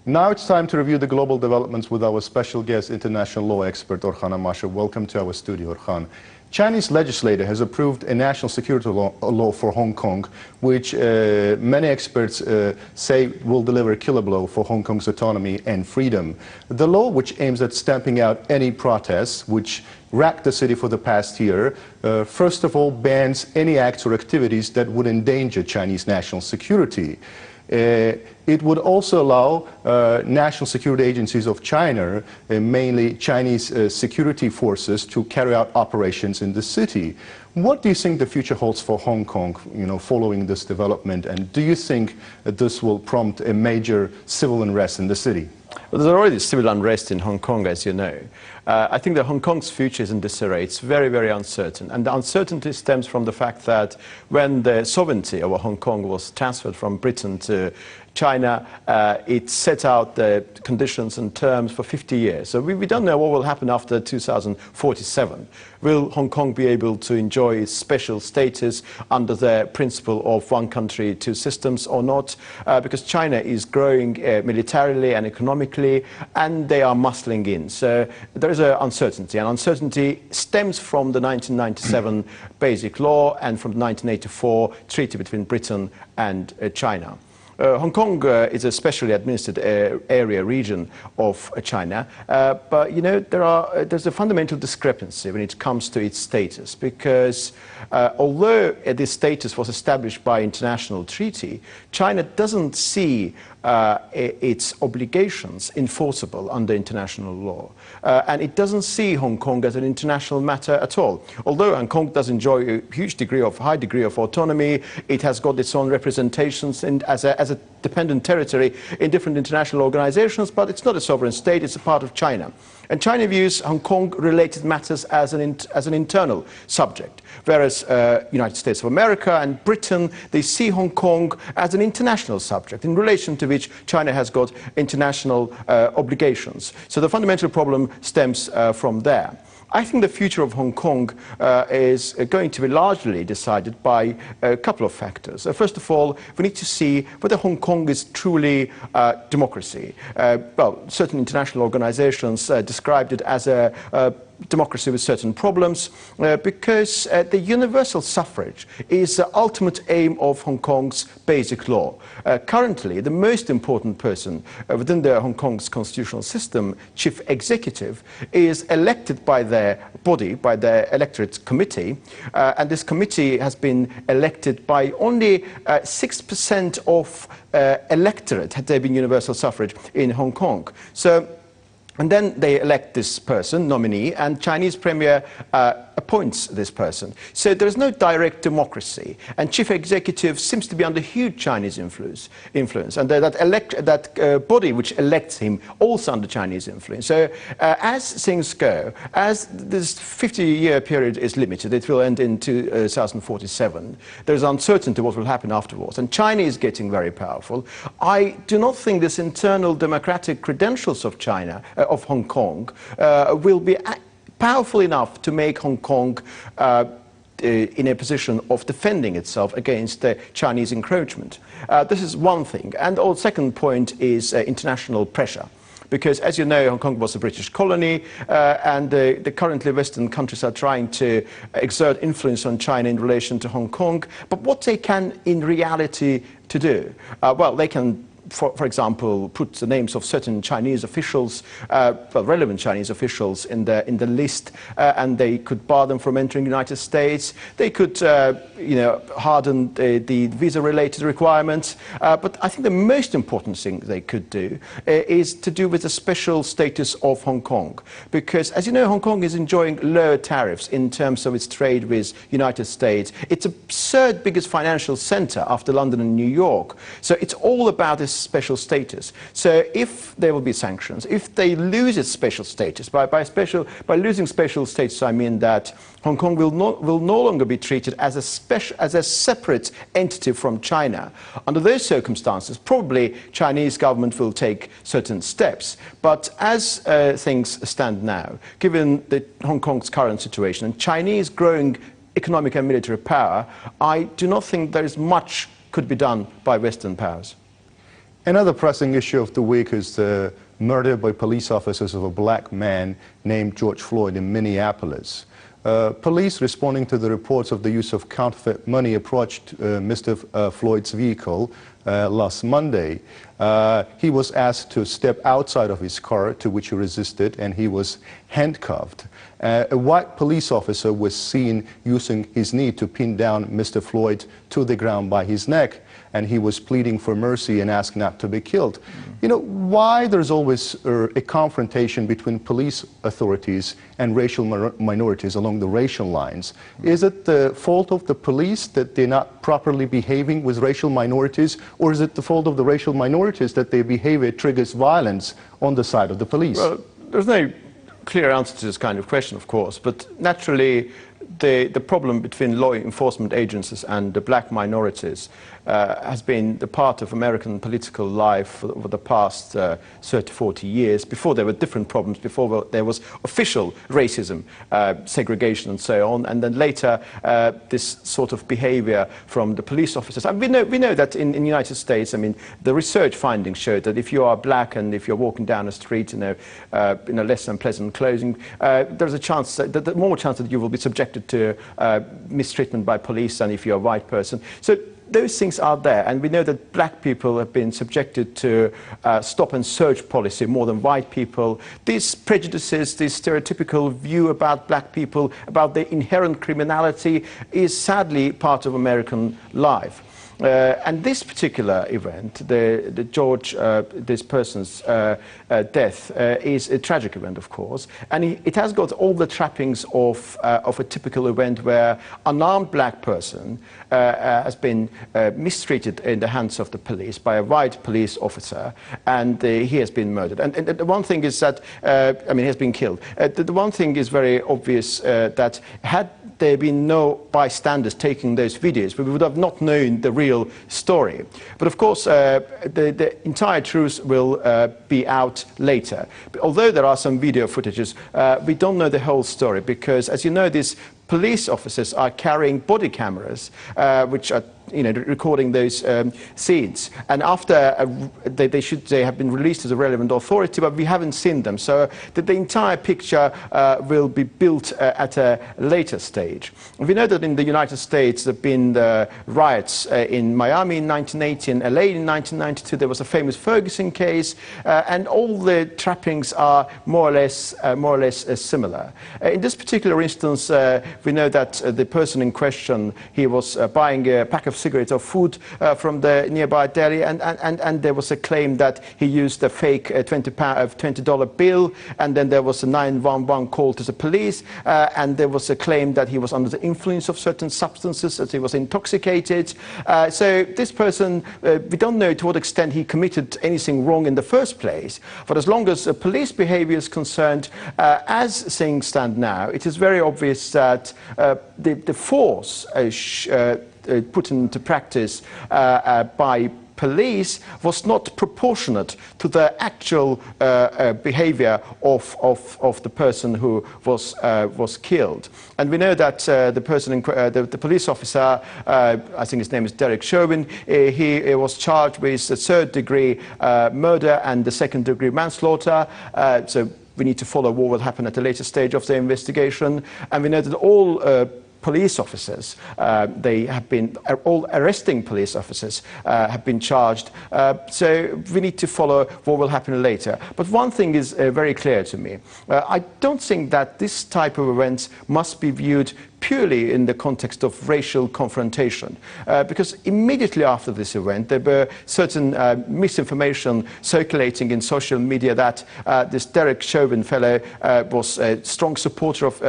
Now it's time to review the global developments with our special guest, international law expert Orkhan Amashov. Welcome to our studio, Orkhan. Chinese legislator has approved a national security law for Hong Kong, which many experts say will deliver a killer blow for Hong Kong's autonomy and freedom. The law, which aims at stamping out any protests which racked the city for the past year, first of all bans any acts or activities that would endanger Chinese national security. It would also allow national security agencies of China, mainly Chinese security forces, to carry out operations in the city. What do you think the future holds for Hong Kong, following this development? And do you think that this will prompt a major civil unrest in the city? Well, there's already civil unrest in Hong Kong, as you know. I think that Hong Kong's future is in disarray. It's very, very uncertain. And the uncertainty stems from the fact that when the sovereignty over Hong Kong was transferred from Britain to China, it set out the conditions and terms for 50 years. So we don't know what will happen after 2047. Will Hong Kong be able to enjoy its special status under the principle of one country, two systems or not? Because China is growing militarily and economically, and they are muscling in. So there is an uncertainty, and uncertainty stems from the 1997 Basic Law and from the 1984 treaty between Britain and China. Hong Kong is a specially administered region of China, but there's a fundamental discrepancy when it comes to its status, because although this status was established by international treaty, China doesn't see its obligations enforceable under international law. And it doesn't see Hong Kong as an international matter at all. Although Hong Kong does enjoy a high degree of autonomy, it has got its own representations as a dependent territory in different international organizations, but it's not a sovereign state, it's a part of China. And China views Hong Kong-related matters as an internal subject, whereas United States of America and Britain, they see Hong Kong as an international subject, in relation to which China has got international obligations. So the fundamental problem stems from there. I think the future of Hong Kong is going to be largely decided by a couple of factors. First of all, we need to see whether Hong Kong is truly democracy. Well, certain international organizations described it as a democracy with certain problems, because the universal suffrage is the ultimate aim of Hong Kong's basic law. Currently, the most important person within the Hong Kong's constitutional system, chief executive, is elected by their body, by the electorate committee, and this committee has been elected by only 6% of electorate, had there been universal suffrage in Hong Kong. And then they elect this person, nominee, and Chinese premier appoints this person. So there is no direct democracy, and chief executive seems to be under huge Chinese influence, and that body which elects him also under Chinese influence. So as things go, as this 50-year period is limited, it will end in 2047. There is uncertainty what will happen afterwards, and China is getting very powerful. I do not think this internal democratic credentials of China, of Hong Kong, will be powerful enough to make Hong Kong in a position of defending itself against Chinese encroachment. This is one thing. And the second point is international pressure. Because, as you know, Hong Kong was a British colony, and currently Western countries are trying to exert influence on China in relation to Hong Kong. But what they can in reality to do? Well, they can, for example, put the names of certain Chinese officials, relevant Chinese officials, in the list, and they could bar them from entering the United States. They could, harden the visa-related requirements. But I think the most important thing they could do is to do with the special status of Hong Kong, because, as you know, Hong Kong is enjoying lower tariffs in terms of its trade with the United States. It's the third biggest financial center after London and New York. So it's all about this special status. So if there will be sanctions, if they lose its special status, by losing special status I mean that Hong Kong will no longer be treated as a separate entity from China. Under those circumstances, probably Chinese government will take certain steps. But as things stand now, given Hong Kong's current situation and Chinese growing economic and military power, I do not think there is much could be done by Western powers. Another pressing issue of the week is the murder by police officers of a black man named George Floyd in Minneapolis. Police, responding to the reports of the use of counterfeit money, approached Mr. Floyd's vehicle last Monday. He was asked to step outside of his car, to which he resisted, and he was handcuffed. A white police officer was seen using his knee to pin down Mr. Floyd to the ground by his neck, and he was pleading for mercy and asked not to be killed. You know, why there's always a confrontation between police authorities and racial minorities along the racial lines? Is it the fault of the police that they're not properly behaving with racial minorities, or is it the fault of the racial minorities that their behavior triggers violence on the side of the police? Well, there's no clear answer to this kind of question, of course, but naturally the problem between law enforcement agencies and the black minorities has been the part of American political life over the past 30, 40 years. Before there were different problems, before there was official racism, segregation and so on, and then later this sort of behavior from the police officers. And we know that in the United States, I mean, the research findings show that if you are black and if you're walking down the street in a less than pleasant clothing, there's a chance, that more chance that you will be subjected to mistreatment by police than if you're a white person. So those things are there, and we know that black people have been subjected to stop and search policy more than white people. These prejudices, this stereotypical view about black people, about their inherent criminality, is sadly part of American life. And this particular event, this person's death, is a tragic event, of course, and it has got all the trappings of a typical event where an unarmed black person has been mistreated in the hands of the police by a white police officer, and he has been murdered. And the one thing is that, I mean, he has been killed. The one thing is very obvious, that had there been no bystanders taking those videos, we would have not known the real story. But of course, the entire truth will be out later. But although there are some video footages, we don't know the whole story, because, as you know, these police officers are carrying body cameras, which are recording those scenes. And after they have been released to the relevant authority, but we haven't seen them. So the entire picture will be built at a later stage. And we know that in the United States there have been riots in Miami in 1980 and LA in 1992. There was a famous Ferguson case, and all the trappings are more or less similar. In this particular instance, we know that the person in question, he was buying a pack of cigarettes or food from the nearby deli, and there was a claim that he used a fake $20 bill, and then there was a 911 call to the police, and there was a claim that he was under the influence of certain substances, that he was intoxicated. So this person, we don't know to what extent he committed anything wrong in the first place, but as long as police behavior is concerned, as things stand now, it is very obvious that the force put into practice by police was not proportionate to the actual behavior of the person who was killed. And we know that the person, the police officer, I think his name is Derek Chauvin, he was charged with the third-degree murder and the second-degree manslaughter. So we need to follow what will happen at a later stage of the investigation. And we know that all police officers, all arresting police officers have been charged. So we need to follow what will happen later. But one thing is very clear to me. I don't think that this type of events must be viewed purely in the context of racial confrontation, because immediately after this event there were certain misinformation circulating in social media that this Derek Chauvin fellow was a strong supporter of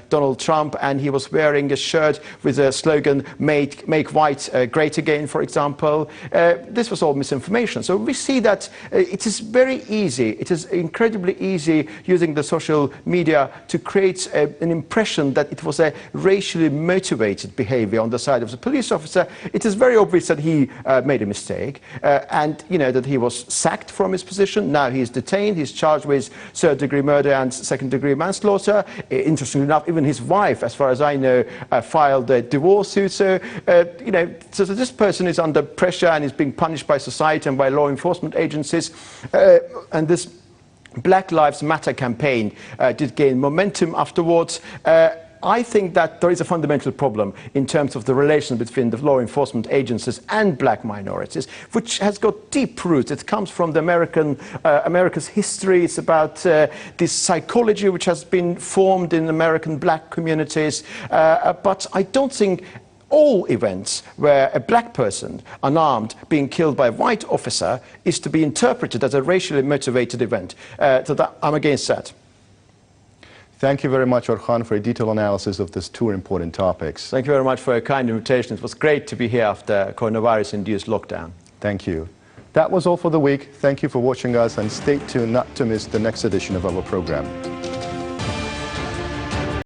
Donald Trump, and he was wearing a shirt with a slogan, make white great again, for example. This was all misinformation. So we see that it is very easy, it is incredibly easy using the social media to create an impression that it was a racially motivated behavior on the side of the police officer, it is very obvious that he made a mistake and, you know, that he was sacked from his position. Now he is detained. He's charged with third-degree murder and second-degree manslaughter. Interestingly enough, even his wife, as far as I know, filed a divorce suit. So, you know, so this person is under pressure and is being punished by society and by law enforcement agencies. And this Black Lives Matter campaign did gain momentum afterwards. I think that there is a fundamental problem in terms of the relation between the law enforcement agencies and black minorities, which has got deep roots. It comes from the America's history. It's about this psychology which has been formed in American black communities. But I don't think all events where a black person, unarmed, being killed by a white officer is to be interpreted as a racially motivated event. So that, I'm against that. Thank you very much, Orkhan, for a detailed analysis of these two important topics. Thank you very much for a kind invitation. It was great to be here after coronavirus-induced lockdown. Thank you. That was all for the week. Thank you for watching us, and stay tuned not to miss the next edition of our program.